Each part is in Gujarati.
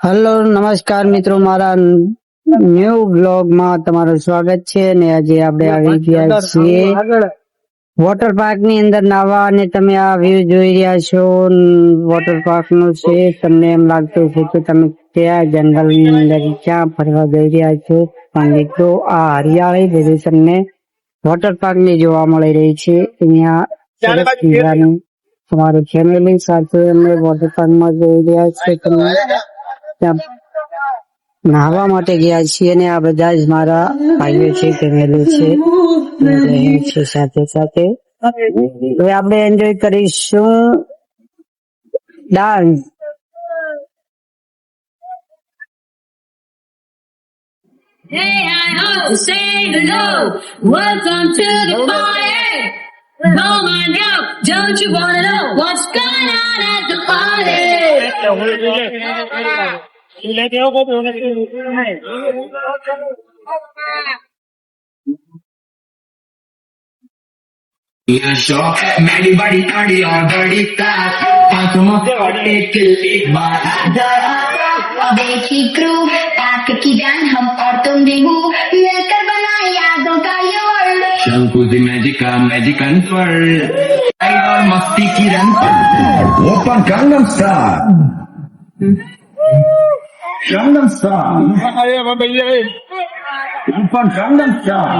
હેલો નમસ્કાર મિત્રો, મારા ન્યુ બ્લોગમાં તમારું સ્વાગત છે. અને આજે આપણે આવી ગયા છીએ વોટર પાર્ક ની અંદર નાવા, અને તમે આ વ્યૂ જોઈ રહ્યા છો વોટર પાર્ક નું છે. તમને એમ લાગતું છે કે તમે ત્યાં જંગલ ની અંદર ક્યાં ફરવા જઈ રહ્યા છો, પણ મિત્રો આ હરિયાળી બધું તમને વોટર પાર્ક ની જોવા મળી રહી છે. અહીંયા સરસ મજાની તમારી ફેમિલી સાથે અમે વોટર પાર્ક માં જઈ રહ્યા છે. તમે ત્યાં નાહવા માટે ગયા છીએ, અને આ બધા જ મારા ભાઈઓ છે, ફેમિલી છે, છે સાથે સાથે. હવે આપણે એન્જોય કરીશું dance. Hey, I hope to say hello. Welcome to the party. Come on now, don't you wanna know what's going on at the party? Yeah, sure. मेरी बड़ी गाड़ी और बड़ी कार आंखों से एक एक बार देखी क्रू पैक की जान हम और तुम भी हूँ मिलकर बनाए यादों का ये वर्ल्ड शंकुजी मैजिकन वर्ल्ड और मस्ती की रंग open Gangnam star Gangnam star open Gangnam star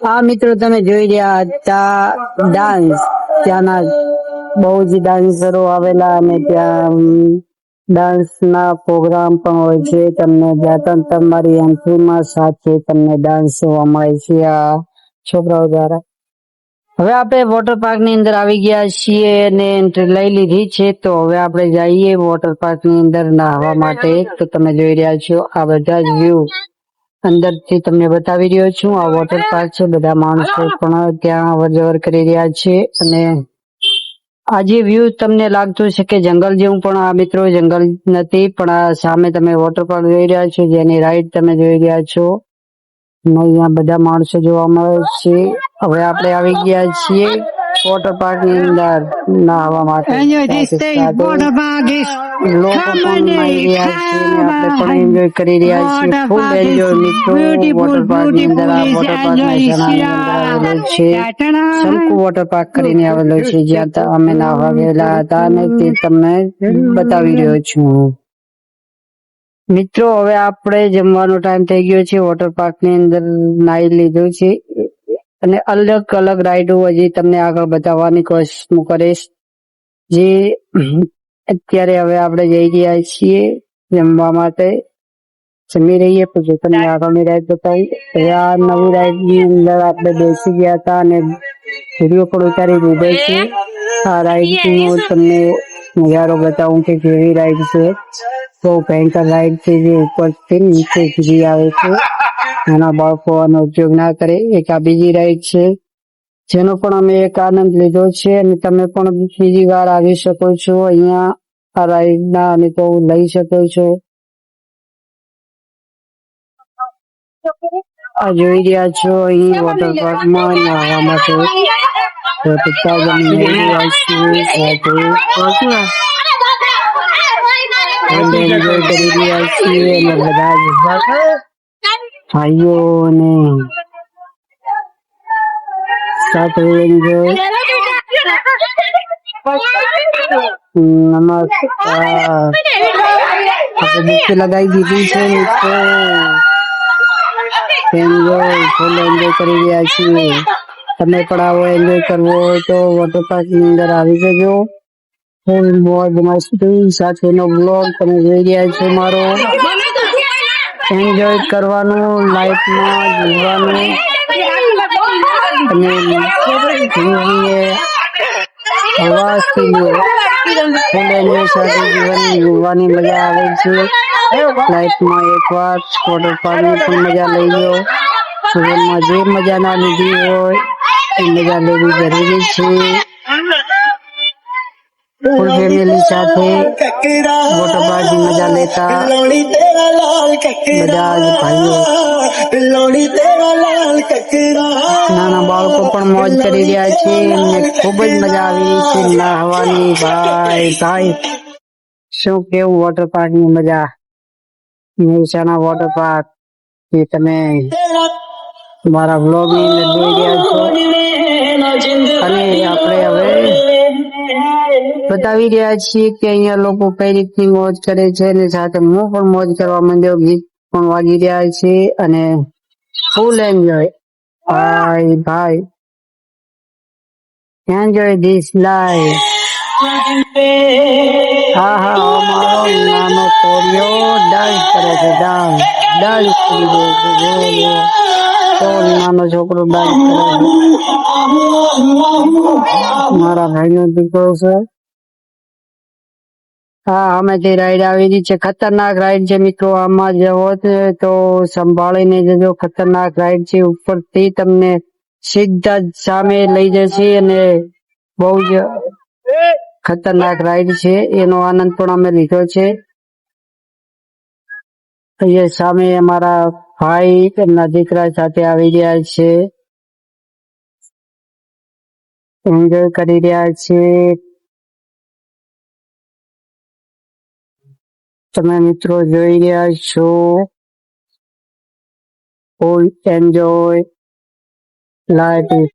આ મિત્રો તમે જોઈ રહ્યા હતા ડાન્સ. ત્યાંના બહુ જ ડાન્સરો આવેલા, અને ત્યાં ડાન્સ ના પ્રોગ્રામ પણ હોય છે. તમને જ્યાં તમારી એન્ટ્રીમાં સાથે તમને ડાન્સ જોવા મળે છે આ છોકરાઓ દ્વારા. હવે આપણે વોટર પાર્ક ની અંદર આવી ગયા છીએ અને એન્ટ્રી લઈ લીધી છે. તો હવે આપણે જઈએ વોટર પાર્ક ની અંદર નાહવા માટે. તો તમે જોઈ રહ્યા છો આ બધા જ વ્યૂ અંદરથી તમને બતાવી રહ્યો છું. આ વોટર પાર્ક છે, બધા માણસો પણ ત્યાં અવર જવર કરી રહ્યા છે. અને આ જે વ્યૂ તમને લાગતું છે કે જંગલ જેવું, પણ આ મિત્રો જંગલ નથી, પણ આ સામે તમે વોટર પાર્ક જોઈ રહ્યા છો, જેની રાઈડ તમે જોઈ રહ્યા છો. અને અહીંયા બધા માણસો જોવા મળે છે. હવે આપણે આવી ગયા છીએ વોટર પાર્ક ની અંદર નાહવા માટે. લોકો પણ નાહી રહ્યા છે, અને આપણે પણ એન્જોય કરી રહ્યા છીએ. ફૂલ એન્જોય મિત્રો વોટર પાર્ક ની અંદર. આ વોટર પાર્ક મહેસાણાની અંદર આવેલો છે. શંકુ વોટર પાર્ક કરીને આવેલો છે, જ્યાં અમે નાહવા ગયેલા હતા, અને તે તમને બતાવી રહ્યો છું મિત્રો. હવે આપણે જમવાનો ટાઈમ થઈ ગયો છે. વોટર પાર્ક ની અંદર નાહી લીધું છે, અને અલગ અલગ રાઈડો હજી તમને આગળ બતાવવાની કોશિશ કરીશ. જે અત્યારે હવે આપણે જઈ રહ્યા છીએ જમવા માટે. જમી રહીએ પછી તમને આગળની રાઈડ બતાવી. હવે આ નવી રાઈડ ની અંદર આપણે બેસી ગયા હતા, અને વિડીયો પણ ઉતારી દીધો છે. આ રાઈડ નો તમને નજારો બતાવું કે કેવી રાઈડ છે. બહુ ભયંકર રાઈડ છે, જે ઉપરથી નીચે સુધી આવે છે. નાના બાળકો આનો ઉપયોગ ના કરે. એક આ બીજી રાઈડ છે, જેનો પણ અમે એક આનંદ લીધો છે, અને તમે પણ બીજી વાર આવી શકો છો અહીંયા આ રાઈડ ના અનુભવ લઈ શકો છો. આ જોઈ રહ્યા છો અહીં વોટર પાર્ક માં નાહવા માટે એન્જોય કરી રહ્યા છીએ, અને બધા જ ભાઈઓ ને સાથે એન્જોય. નમસ્કાર. આપણે લગાવી દીધી છે મિત્રો. એન્જોય ફૂલ એન્જોય કરી રહ્યા છીએ. તમે પણ આવો એન્જોય કરવો હોય તો વોટર પાર્ક ની અંદર આવી જજો. ફૂલ મોજ મસ્તી સાથેનો બ્લોગ તમે જોઈ રહ્યા છો મારો. એન્જોય કરવાનું, લાઈફમાં જીવવાનું, અને જિંદગીએ હવાથી ફૂલ એન્જોય સાથે જીવન જીવવાની મજા આવે છે. લાઈફમાં એકવાર વોટર પાર્ક ની પણ મજા લઈ લો. જીવનમાં જે મજા ના લીધી હોય એ મજા લેવી જરૂરી છે. ફૂલ ફેમિલી સાથે વોટર પાર્કની મજા લેતા બધા જ ભાઈઓ નાના બાળકો પણ મોજ કરી રહ્યા છે. એમને ખૂબ જ મજા આવી રહી છે નાહવાની. ભાઈ શું કેવું વોટર પાર્ક ની મજા. મહેસાણા વોટર પાર્ક એ તમે મારા વ્લોગ ની અંદર જોઈ રહ્યા છો. અને આપણે હવે બતાવી રહ્યા છીએ કે અહીંયા લોકો કઈ રીતની મોજ કરે છે, અને સાથે હું પણ મોજ કરવા માંડ્યો. ગીત પણ વાગી રહ્યા છે અને ફૂલ એન્જોય. ભાઈ એન્જોય ધીસ લાઈફ. હા અમારો નાનો કોરિયો ડાન્સ કરે છે. ડાન્સ કરી રહ્યો છે. નાનો છોકરો ડાન્સ કરે છે. મારા ભાઈ નો દીકરો છે. હા અમેથી રાઈડ આવી રહી છે. ખતરનાક રાઈડ છે મિત્રો. આમાં જવો તો સંભાળીને જજો. ખતરનાક રાઈડ છે. ઉપરથી તમને સીધા જ સામે લઈ જશે અને બહુ જ ખતરનાક રાઈડ છે. એનો આનંદ પણ અમે લીધો છે. અહીંયા સામે અમારા ભાઈ એમના દીકરા સાથે આવી રહ્યા છે. એન્જોય કરી રહ્યા છે. તમે મિત્રો જોઈ રહ્યા છો. Full enjoy life.